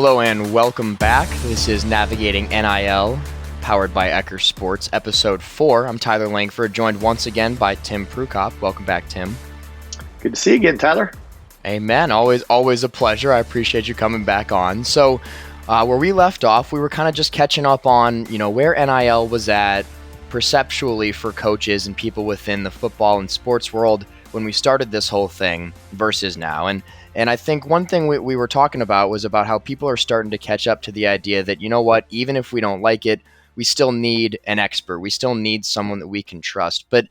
Hello and welcome back. This is Navigating NIL, powered by Eccker Sports, episode 4. I'm Tyler Langford, joined once again by Tim Prukop. Welcome back, Tim. Good to see you again, Tyler. Amen. Always a pleasure. I appreciate you coming back on. So, where we left off, we were kind of just catching up on, where NIL was at perceptually for coaches and people within the football and sports world when we started this whole thing versus now. And I think one thing we were talking about was about how people are starting to catch up to the idea that, even if we don't like it, we still need an expert. We still need someone that we can trust. But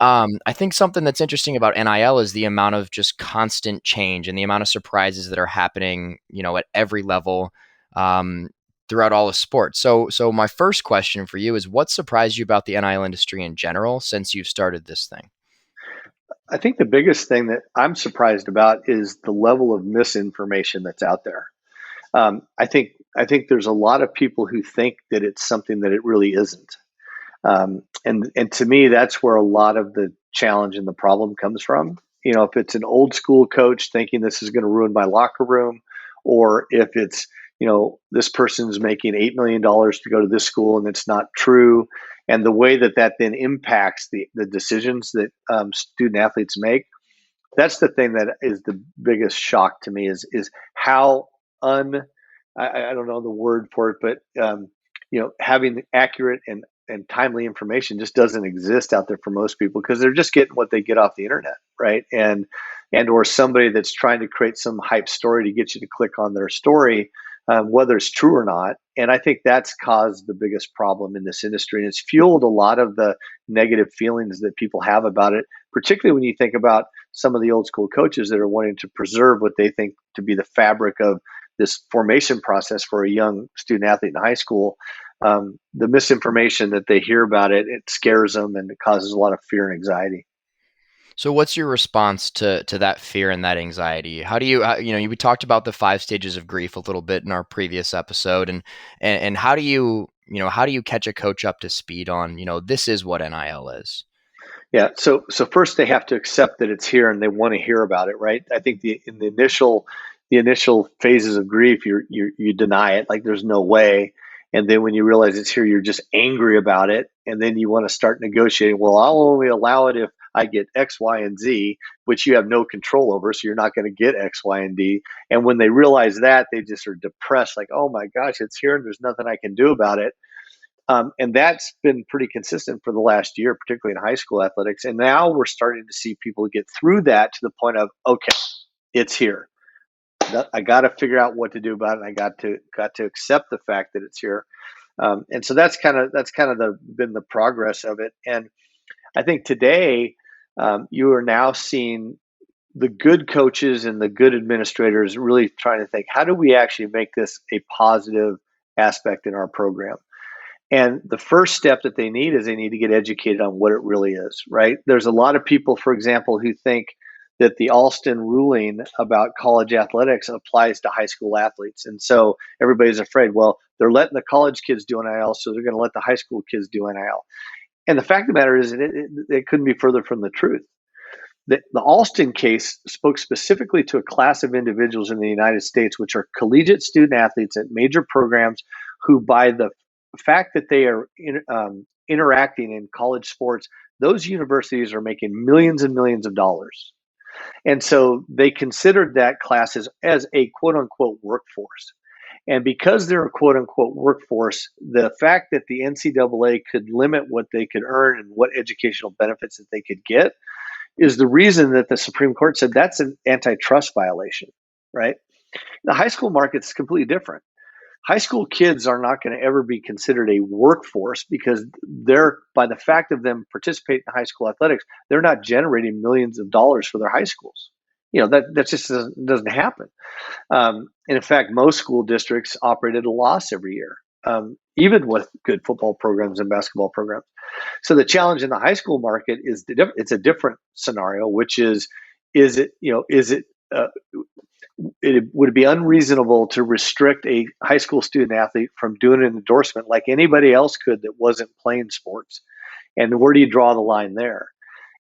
I think something that's interesting about NIL is the amount of just constant change and the amount of surprises that are happening, at every level throughout all of sports. So my first question for you is, what surprised you about the NIL industry in general since you've started this thing? I think the biggest thing that I'm surprised about is the level of misinformation that's out there. I think there's a lot of people who think that it's something that it really isn't. And to me, that's where a lot of the challenge and the problem comes from. If it's an old school coach thinking this is going to ruin my locker room, or if it's, this person's making $8 million to go to this school and it's not true. And the way that then impacts the decisions that student athletes make, that's the thing that is the biggest shock to me is how I don't know the word for it, but having accurate and timely information just doesn't exist out there for most people because they're just getting what they get off the internet, right? And or somebody that's trying to create some hype story to get you to click on their story, whether it's true or not. And I think that's caused the biggest problem in this industry. And it's fueled a lot of the negative feelings that people have about it, particularly when you think about some of the old school coaches that are wanting to preserve what they think to be the fabric of this formation process for a young student athlete in high school. The misinformation that they hear about it scares them and it causes a lot of fear and anxiety. So what's your response to that fear and that anxiety? How do you, we talked about the 5 stages of grief a little bit in our previous episode, and how do you catch a coach up to speed on, this is what NIL is? Yeah. So first they have to accept that it's here and they want to hear about it, right? I think in the initial phases of grief, you deny it, like there's no way. And then when you realize it's here, you're just angry about it. And then you want to start negotiating. Well, I'll only allow it if I get X, Y, and Z, which you have no control over. So you're not going to get X, Y, and D. And when they realize that, they just are depressed, like, oh my gosh, it's here and there's nothing I can do about it. And that's been pretty consistent for the last year, particularly in high school athletics. And now we're starting to see people get through that to the point of, okay, it's here. I got to figure out what to do about it. And I got to accept the fact that it's here. And so that's kind of been the progress of it. And I think today you are now seeing the good coaches and the good administrators really trying to think, how do we actually make this a positive aspect in our program? And the first step that they need is they need to get educated on what it really is, right? There's a lot of people, for example, who think that the Alston ruling about college athletics applies to high school athletes. And so everybody's afraid, well, they're letting the college kids do NIL, so they're going to let the high school kids do NIL. And the fact of the matter is it couldn't be further from the truth. The Alston case spoke specifically to a class of individuals in the United States, which are collegiate student athletes at major programs who, by the fact that they are interacting in college sports, those universities are making millions and millions of dollars. And so they considered that class as a quote unquote workforce. And because they're a quote unquote workforce, the fact that the NCAA could limit what they could earn and what educational benefits that they could get is the reason that the Supreme Court said that's an antitrust violation, right? The high school market is completely different. High school kids are not going to ever be considered a workforce because by the fact of them participating in high school athletics, they're not generating millions of dollars for their high schools. That just doesn't happen. And in fact, most school districts operate at a loss every year, even with good football programs and basketball programs. So the challenge in the high school market is it's a different scenario, which would it be unreasonable to restrict a high school student athlete from doing an endorsement like anybody else could that wasn't playing sports? And where do you draw the line there?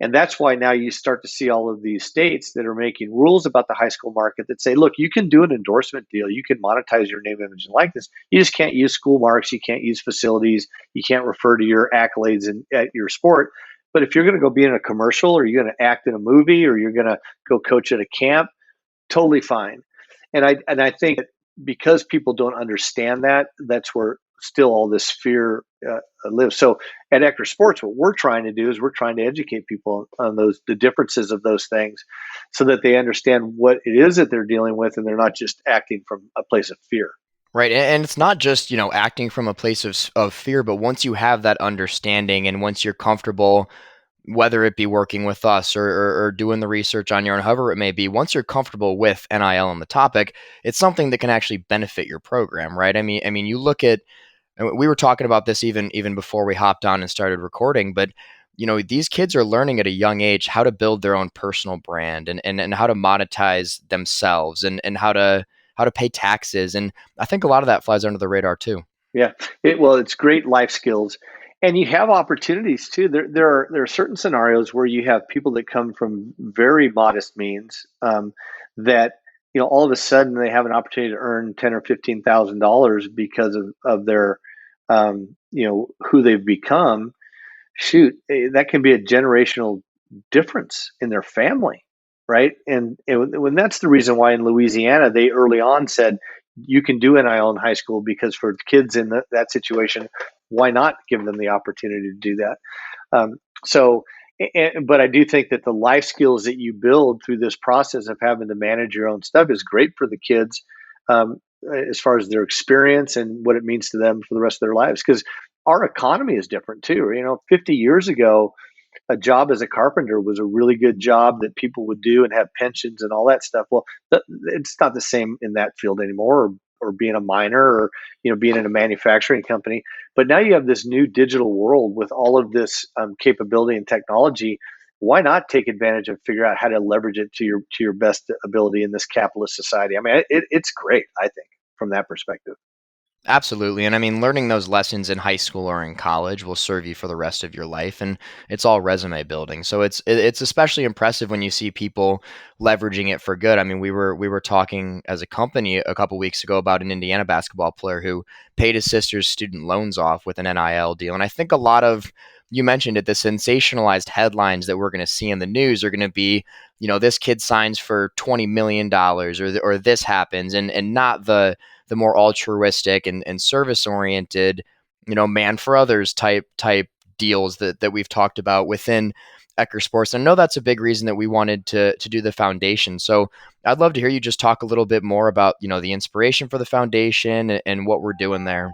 And that's why now you start to see all of these states that are making rules about the high school market that say, look, you can do an endorsement deal. You can monetize your name, image, and likeness. You just can't use school marks. You can't use facilities. You can't refer to your accolades at your sport. But if you're going to go be in a commercial, or you're going to act in a movie, or you're going to go coach at a camp, totally fine. And I think that because people don't understand that, that's where still all this fear lives. So at Eccker Sports, what we're trying to do is we're trying to educate people on the differences of those things, so that they understand what it is that they're dealing with, and they're not just acting from a place of fear. Right. And it's not just, acting from a place of fear, but once you have that understanding and once you're comfortable, whether it be working with us or doing the research on your own, however it may be, once you're comfortable with NIL and the topic, it's something that can actually benefit your program, right? I mean, you look at, we were talking about this even before we hopped on and started recording, but these kids are learning at a young age how to build their own personal brand and how to monetize themselves and how to pay taxes. And I think a lot of that flies under the radar too. Yeah, well, it's great life skills, and you have opportunities too. There are certain scenarios where you have people that come from very modest means, that all of a sudden they have an opportunity to earn $10,000 or $15,000 because of their who they've become. Shoot, that can be a generational difference in their family, right? And when that's the reason why in Louisiana they early on said you can do NIL in high school, because for kids in that situation, why not give them the opportunity to do that? So, but I do think that the life skills that you build through this process of having to manage your own stuff is great for the kids, um, as far as their experience and what it means to them for the rest of their lives. Because our economy is different too. 50 years ago, a job as a carpenter was a really good job that people would do and have pensions and all that stuff. Well, it's not the same in that field anymore, or being a miner, or being in a manufacturing company. But now you have this new digital world with all of this capability and technology. Why not take advantage and figure out how to leverage it to your best ability in this capitalist society? I mean, it's great, I think, from that perspective. Absolutely. And I mean, learning those lessons in high school or in college will serve you for the rest of your life. And it's all resume building. So it's especially impressive when you see people leveraging it for good. I mean, we were talking as a company a couple weeks ago about an Indiana basketball player who paid his sister's student loans off with an NIL deal. And I think a lot of, you mentioned it, the sensationalized headlines that we're going to see in the news are going to be, this kid signs for $20 million, or this happens, and not the more altruistic and service oriented, man for others type deals that we've talked about within Eccker Sports. And I know that's a big reason that we wanted to do the foundation. So I'd love to hear you just talk a little bit more about, the inspiration for the foundation and what we're doing there.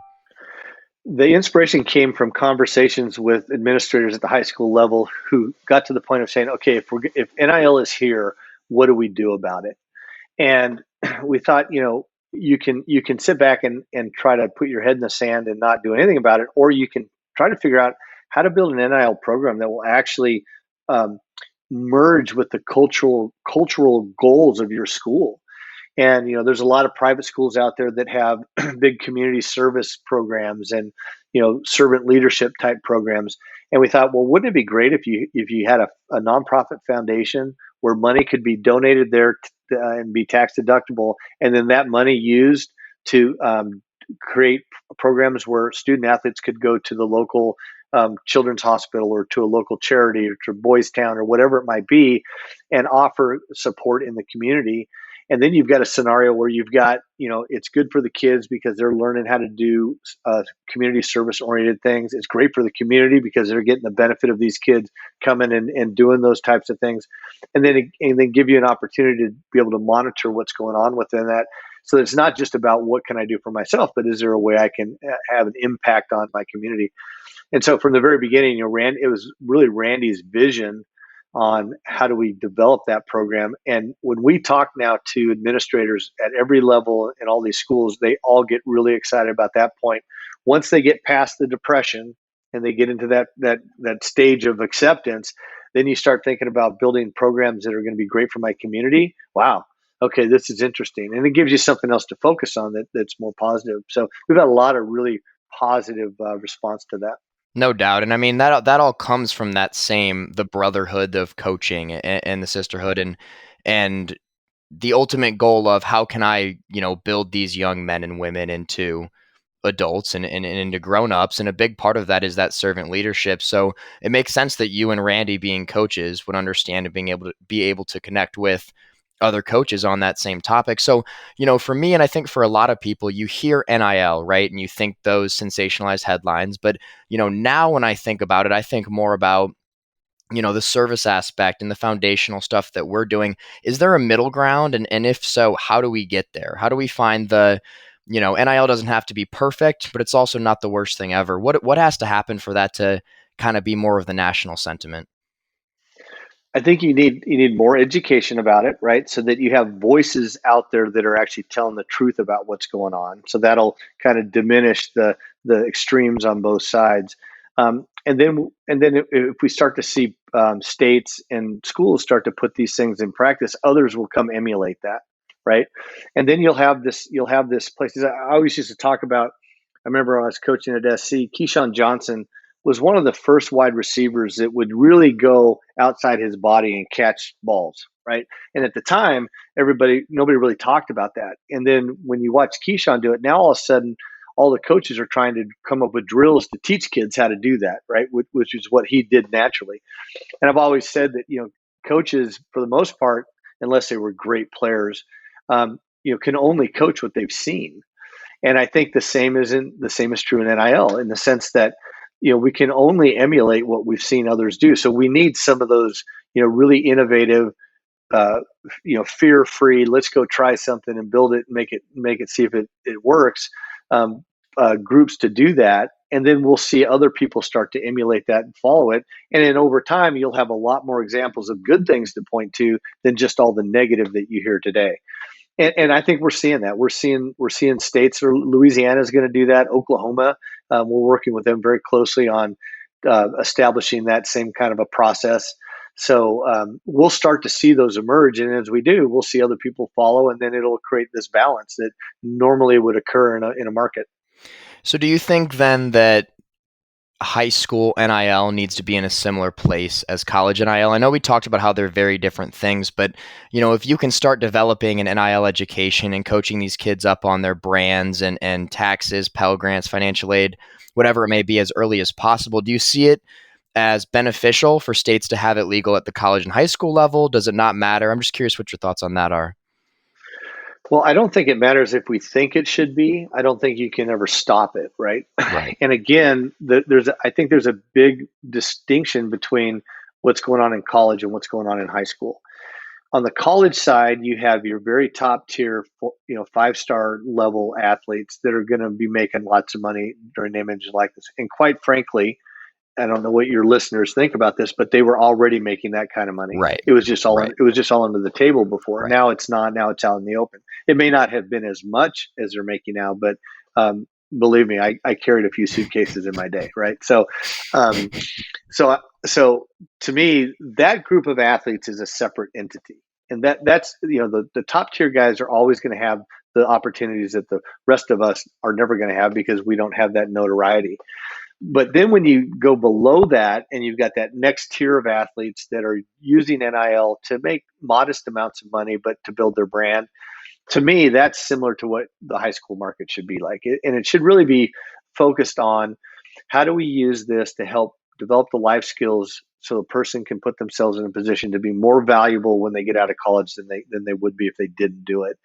The inspiration came from conversations with administrators at the high school level who got to the point of saying, okay, if NIL is here, what do we do about it? And we thought, you can sit back and try to put your head in the sand and not do anything about it, or you can try to figure out how to build an NIL program that will actually um, merge with the cultural goals of your school. And there's a lot of private schools out there that have big community service programs and servant leadership type programs. And we thought, well, wouldn't it be great if you had a nonprofit foundation where money could be donated there and be tax deductible, and then that money used to create programs where student athletes could go to the local children's hospital, or to a local charity, or to Boys Town, or whatever it might be, and offer support in the community. And then you've got a scenario where you've got, it's good for the kids because they're learning how to do community service oriented things. It's great for the community because they're getting the benefit of these kids coming and doing those types of things. And then give you an opportunity to be able to monitor what's going on within that. So it's not just about what can I do for myself, but is there a way I can have an impact on my community? And so from the very beginning, it was really Randy's vision on how do we develop that program. And when we talk now to administrators at every level in all these schools, they all get really excited about that point. Once they get past the depression and they get into that stage of acceptance, then you start thinking about building programs that are going to be great for my community. Wow. Okay, this is interesting. And it gives you something else to focus on that's more positive. So we've had a lot of really positive response to that. No doubt. And I mean that all comes from the brotherhood of coaching and the sisterhood and the ultimate goal of how can I, build these young men and women into adults and into grown-ups, and a big part of that is that servant leadership. So it makes sense that you and Randy being coaches would understand and be able to connect with other coaches on that same topic. So, for me, and I think for a lot of people, you hear NIL, right? And you think those sensationalized headlines. But, now when I think about it, I think more about the service aspect and the foundational stuff that we're doing. Is there a middle ground? And if so, how do we get there? How do we find NIL doesn't have to be perfect, but it's also not the worst thing ever. What has to happen for that to kind of be more of the national sentiment? I think you need more education about it, right? So that you have voices out there that are actually telling the truth about what's going on. So that'll kind of diminish the extremes on both sides. And then if we start to see states and schools start to put these things in practice, others will come emulate that, right? And then you'll have this places. I always used to talk about. I remember when I was coaching at SC, Keyshawn Johnson was one of the first wide receivers that would really go outside his body and catch balls, right? And at the time, nobody really talked about that. And then when you watch Keyshawn do it, now all of a sudden, all the coaches are trying to come up with drills to teach kids how to do that, right? Which is what he did naturally. And I've always said that coaches, for the most part, unless they were great players, can only coach what they've seen. And I think the same is true in NIL in the sense that we can only emulate what we've seen others do. So we need some of those really innovative, uh, fear-free. Let's go try something and build it, make it, see if it works. Um, Groups to do that, and then we'll see other people start to emulate that and follow it. And then over time, you'll have a lot more examples of good things to point to than just all the negative that you hear today. And I think we're seeing that. We're seeing states, or Louisiana is going to do that. Oklahoma, we're working with them very closely on establishing that same kind of a process. So we'll start to see those emerge, and as we do, we'll see other people follow, and then it'll create this balance that normally would occur in a market. So do you think then that high school NIL needs to be in a similar place as college NIL? I know we talked about how they're very different things, but if you can start developing an NIL education and coaching these kids up on their brands and taxes, Pell Grants, financial aid, whatever it may be, as early as possible, do you see it as beneficial for states to have it legal at the college and high school level? Does it not matter? I'm just curious what your thoughts on that are. Well, I don't think it matters if we think it should be. I don't think you can ever stop it, right? Right. And again, I think there's a big distinction between what's going on in college and what's going on in high school. On the college side, you have your very top tier, five-star level athletes that are going to be making lots of money during name, image, and likeness. And quite frankly, I don't know what your listeners think about this, but they were already making that kind of money. Right. It was just all Right. it was just all under the table before. Right. Now it's not. Now it's out in the open. It may not have been as much as they're making now, but believe me, I carried a few suitcases in my day, right? Um, so to me, that group of athletes is a separate entity, and that's the top tier guys are always going to have the opportunities that the rest of us are never going to have because we don't have that notoriety. But then when you go below that and you've got that next tier of athletes that are using NIL to make modest amounts of money, but to build their brand, to me, that's similar to what the high school market should be like. And it should really be focused on how do we use this to help develop the life skills so a person can put themselves in a position to be more valuable when they get out of college than they would be if they didn't do it.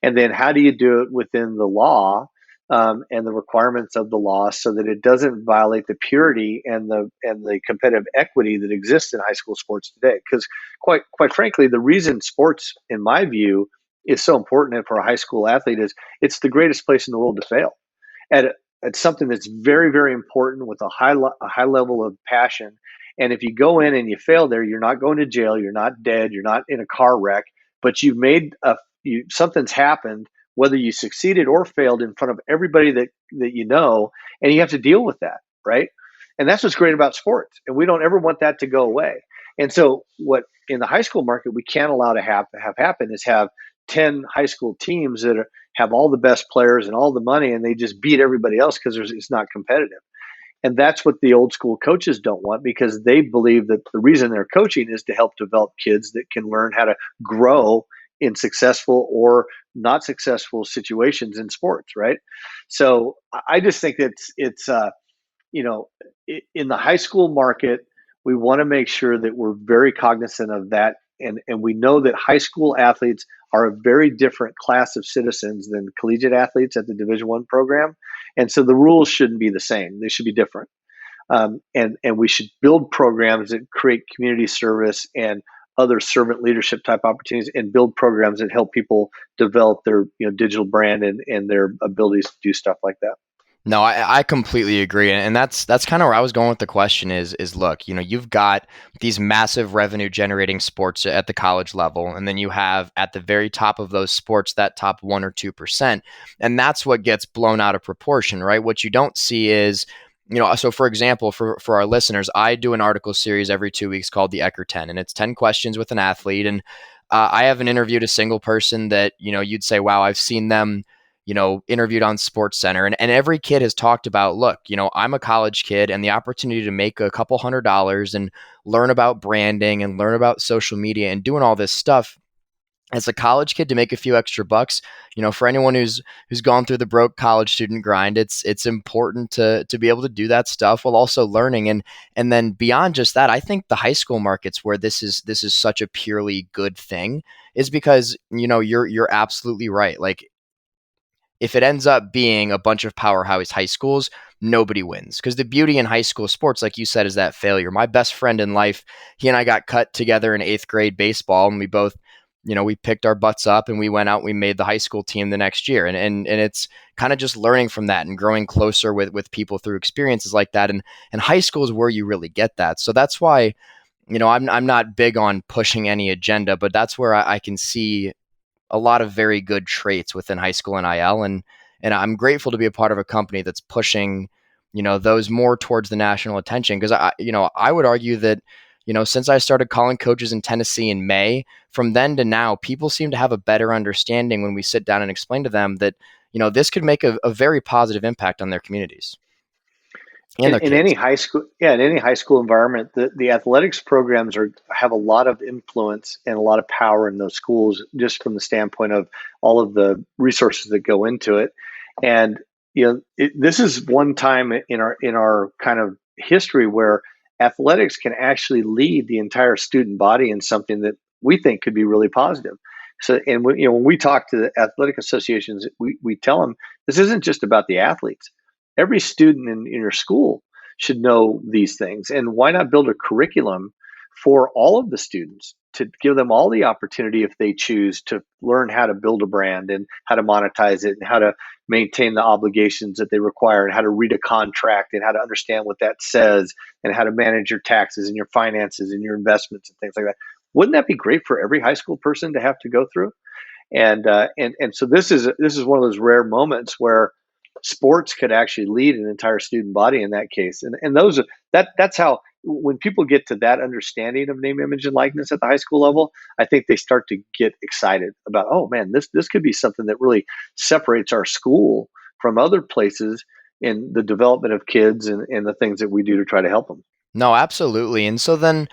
And then how do you do it within the law and the requirements of the law so that it doesn't violate the purity and the competitive equity that exists in high school sports today? Because quite frankly, the reason sports, in my view, is so important for a high school athlete is it's the greatest place in the world to fail at at something that's very very important with a high level of passion. And if you go in and you fail there, you're not going to jail, you're not dead, you're not in a car wreck, but something's happened, whether you succeeded or failed in front of everybody that and you have to deal with that, right? And that's what's great about sports, and we don't ever want that to go away. And so what in the high school market we can't allow to have happen is have 10 high school teams have all the best players and all the money, and they just beat everybody else because it's not competitive. And that's what the old school coaches don't want, because they believe that the reason they're coaching is to help develop kids that can learn how to grow in successful or not successful situations in sports, right? So I just think that it's you know, in the high school market, we want to make sure that we're very cognizant of that. And we know that high school athletes are a very different class of citizens than collegiate athletes at the Division I program. And so the rules shouldn't be the same. They should be different. And we should build programs that create community service and other servant leadership type opportunities, and build programs that help people develop their digital brand and their abilities to do stuff like that. No, I completely agree, and that's kind of where I was going with the question. Is look, you've got these massive revenue generating sports at the college level, and then you have at the very top of those sports that top 1 or 2%, and that's what gets blown out of proportion, right? What you don't see is, so for example, for our listeners, I do an article series every 2 weeks called the Eccker 10, and it's 10 questions with an athlete, and I haven't interviewed a single person that you'd say, wow, I've seen them interviewed on Sports Center. And every kid has talked about, look, I'm a college kid, and the opportunity to make a couple $100s and learn about branding and learn about social media and doing all this stuff as a college kid, to make a few extra bucks. For anyone who's gone through the broke college student grind, it's important to be able to do that stuff while also learning. And then beyond just that, I think the high school markets where this is such a purely good thing is because you're absolutely right. Like, if it ends up being a bunch of powerhouse high schools, nobody wins. Because the beauty in high school sports, like you said, is that failure. My best friend in life, he and I got cut together in 8th grade baseball, and we both, we picked our butts up and we went out and we made the high school team the next year. And it's kind of just learning from that and growing closer with people through experiences like that. And high school is where you really get that. So that's why, I'm not big on pushing any agenda, but that's where I can see a lot of very good traits within high school NIL, and I'm grateful to be a part of a company that's pushing those more towards the national attention, because I would argue that since I started calling coaches in Tennessee in May, from then to now, people seem to have a better understanding when we sit down and explain to them that this could make a very positive impact on their communities and their In any kids. high school, yeah, in any high school environment, the athletics programs have a lot of influence and a lot of power in those schools, just from the standpoint of all of the resources that go into it. And this is one time in our kind of history where athletics can actually lead the entire student body in something that we think could be really positive. So, and when we talk to the athletic associations, we tell them this isn't just about the athletes. Every student in your school should know these things. And why not build a curriculum for all of the students to give them all the opportunity, if they choose, to learn how to build a brand and how to monetize it and how to maintain the obligations that they require and how to read a contract and how to understand what that says and how to manage your taxes and your finances and your investments and things like that. Wouldn't that be great for every high school person to have to go through? And so this is one of those rare moments where sports could actually lead an entire student body in that case. And that's how, when people get to that understanding of name, image, and likeness at the high school level, I think they start to get excited about, oh man, this could be something that really separates our school from other places in the development of kids and the things that we do to try to help them. No, absolutely. And so then,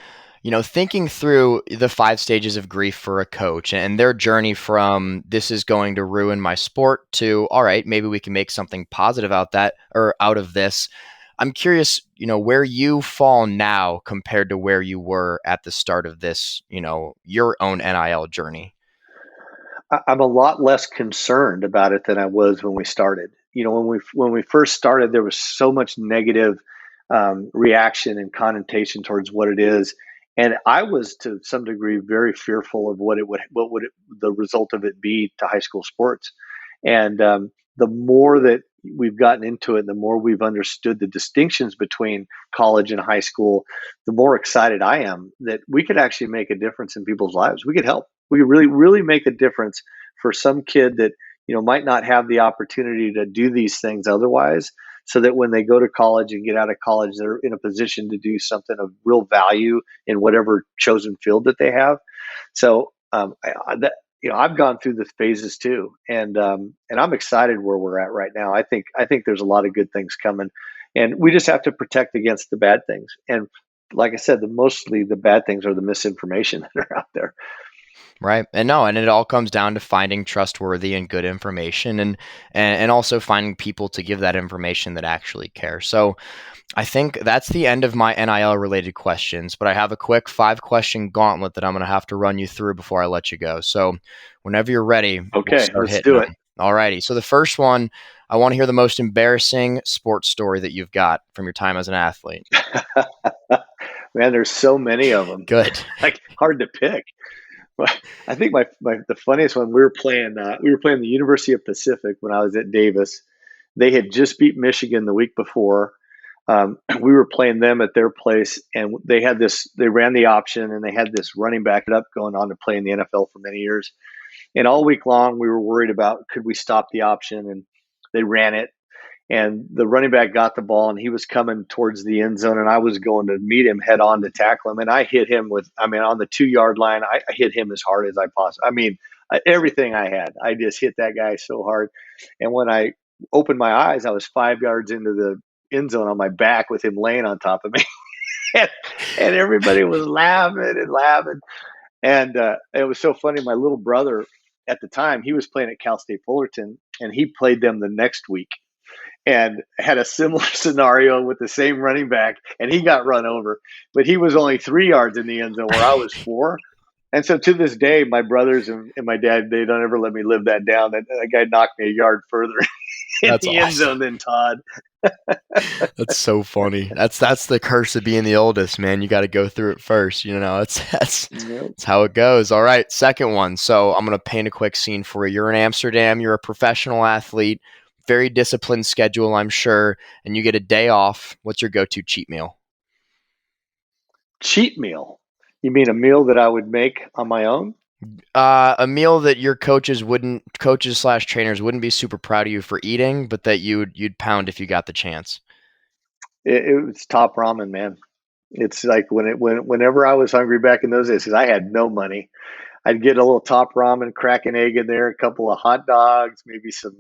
thinking through the 5 stages of grief for a coach and their journey from this is going to ruin my sport to, all right, maybe we can make something positive out of this. I'm curious, where you fall now compared to where you were at the start of this, your own NIL journey. I'm a lot less concerned about it than I was when we started. When we first started, there was so much negative reaction and connotation towards what it is, and I was, to some degree, very fearful of the result of it be to high school sports. And the more that we've gotten into it, the more we've understood the distinctions between college and high school, the more excited I am that we could actually make a difference in people's lives. We could help. We could really, really make a difference for some kid that might not have the opportunity to do these things otherwise, so that when they go to college and get out of college, they're in a position to do something of real value in whatever chosen field that they have. So I've gone through the phases too, and I'm excited where we're at right now. I think there's a lot of good things coming. And we just have to protect against the bad things. And like I said, mostly the bad things are the misinformation that are out there. Right. And it all comes down to finding trustworthy and good information, and also finding people to give that information that actually care. So I think that's the end of my NIL related questions, but I have a quick 5-question gauntlet that I'm going to have to run you through before I let you go. So whenever you're ready, we'll Okay, start let's hitting do it. them. Alrighty. So the first one, I want to hear the most embarrassing sports story that you've got from your time as an athlete. Man, there's so many of them. Good. Like, hard to pick. I think the funniest one, we were playing the University of Pacific when I was at Davis. They had just beat Michigan the week before. We were playing them at their place, and they ran the option, and they had this running back up going on to play in the NFL for many years. And all week long, we were worried about, could we stop the option? And they ran it, and the running back got the ball, and he was coming towards the end zone, and I was going to meet him head on to tackle him. And I hit him on the 2-yard line, I hit him as hard as I possibly, everything I had. I just hit that guy so hard. And when I opened my eyes, I was 5 yards into the end zone on my back with him laying on top of me. and everybody was laughing and laughing. And it was so funny. My little brother at the time, he was playing at Cal State Fullerton, and he played them the next week and had a similar scenario with the same running back, and he got run over. But he was only 3 yards in the end zone where I was 4. And so to this day, my brothers and my dad, they don't ever let me live that down. That guy knocked me a yard further in That's the end zone than Todd. That's so funny. That's the curse of being the oldest, man. You got to go through it first. That's how it goes. All right, second one. So I'm gonna paint a quick scene for you. You're in Amsterdam. You're a professional athlete, very disciplined schedule, I'm sure, and you get a day off. What's your go-to cheat meal? Cheat meal? You mean a meal that I would make on my own? A meal that your coaches/trainers wouldn't be super proud of you for eating, but that you'd pound if you got the chance. It was top ramen, man. It's like whenever I was hungry back in those days, because I had no money, I'd get a little top ramen, crack an egg in there, a couple of hot dogs, maybe some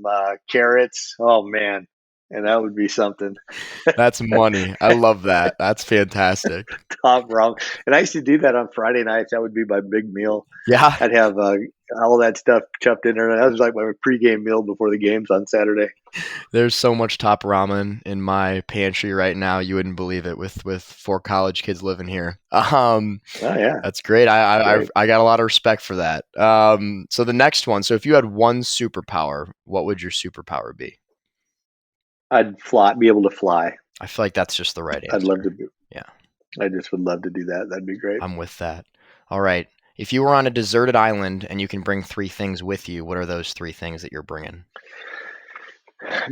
carrots. Oh man, and that would be something. That's money. I love that. That's fantastic. Top ramen, and I used to do that on Friday nights. That would be my big meal. Yeah. I'd have all that stuff chopped in there. That was like my pregame meal before the games on Saturday. There's so much top ramen in my pantry right now. You wouldn't believe it with 4 college kids living here. Oh yeah, That's great. I got a lot of respect for that. So the next one. So if you had one superpower, what would your superpower be? I'd be able to fly. I feel like that's just the right answer. I'd love to do. Yeah. I just would love to do that. That'd be great. I'm with that. All right. If you were on a deserted island and you can bring 3 things with you, what are those 3 things that you're bringing?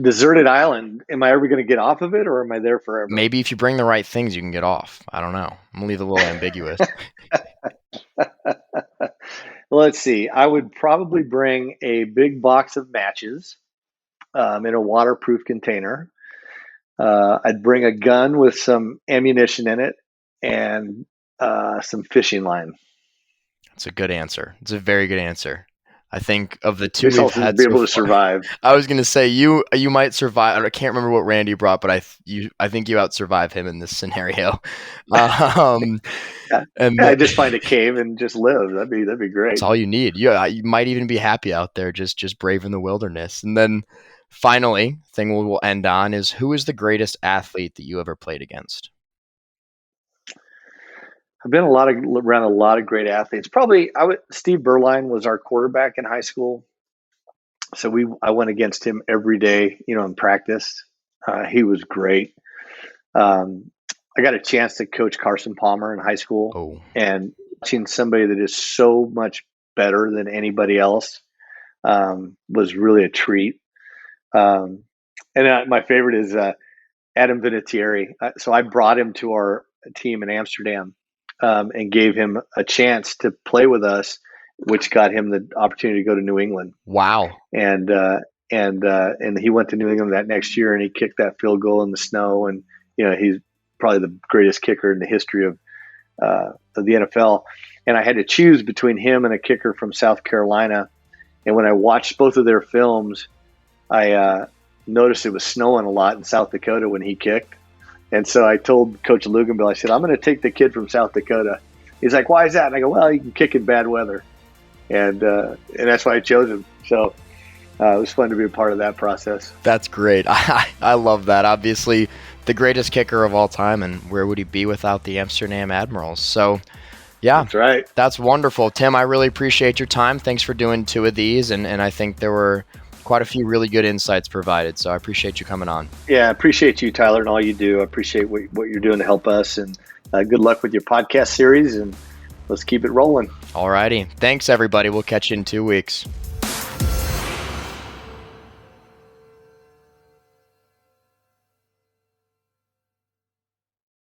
Deserted island. Am I ever going to get off of it, or am I there forever? Maybe if you bring the right things, you can get off. I don't know. I'm gonna leave it a little ambiguous. Let's see. I would probably bring a big box of matches in a waterproof container. I'd bring a gun with some ammunition in it and some fishing line. That's a good answer. It's a very good answer. I think of the 2 This we've helps me had be so able to far, survive. I was gonna say you might survive. I can't remember what Randy brought, but I think you outsurvive him in this scenario. And I just find a cave and just live. That'd be great. that's all you need. You might even be happy out there, just braving the wilderness. And then finally, thing we'll end on is, who is the greatest athlete that you ever played against? I've been around a lot of great athletes. Probably Steve Berline was our quarterback in high school. So I went against him every day, in practice. He was great. I got a chance to coach Carson Palmer in high school, and watching somebody that is so much better than anybody else was really a treat. And my favorite is Adam Vinatieri. So I brought him to our team in Amsterdam and gave him a chance to play with us, which got him the opportunity to go to New England. Wow. And he went to New England that next year, and he kicked that field goal in the snow. And, he's probably the greatest kicker in the history of the NFL. And I had to choose between him and a kicker from South Carolina. And when I watched both of their films, I noticed it was snowing a lot in South Dakota when he kicked. And so I told Coach Luganbill, I said, I'm going to take the kid from South Dakota. He's like, why is that? And I go, well, he can kick in bad weather. And that's why I chose him. So it was fun to be a part of that process. That's great. I love that. Obviously, the greatest kicker of all time, and where would he be without the Amsterdam Admirals? So, yeah, that's right. That's wonderful. Tim, I really appreciate your time. Thanks for doing 2 of these, and I think there were quite a few really good insights provided, so I appreciate you coming on. Yeah, I appreciate you, Tyler, and all you do. I appreciate what you're doing to help us, and good luck with your podcast series, and let's keep it rolling. All righty. Thanks, everybody. We'll catch you in 2 weeks.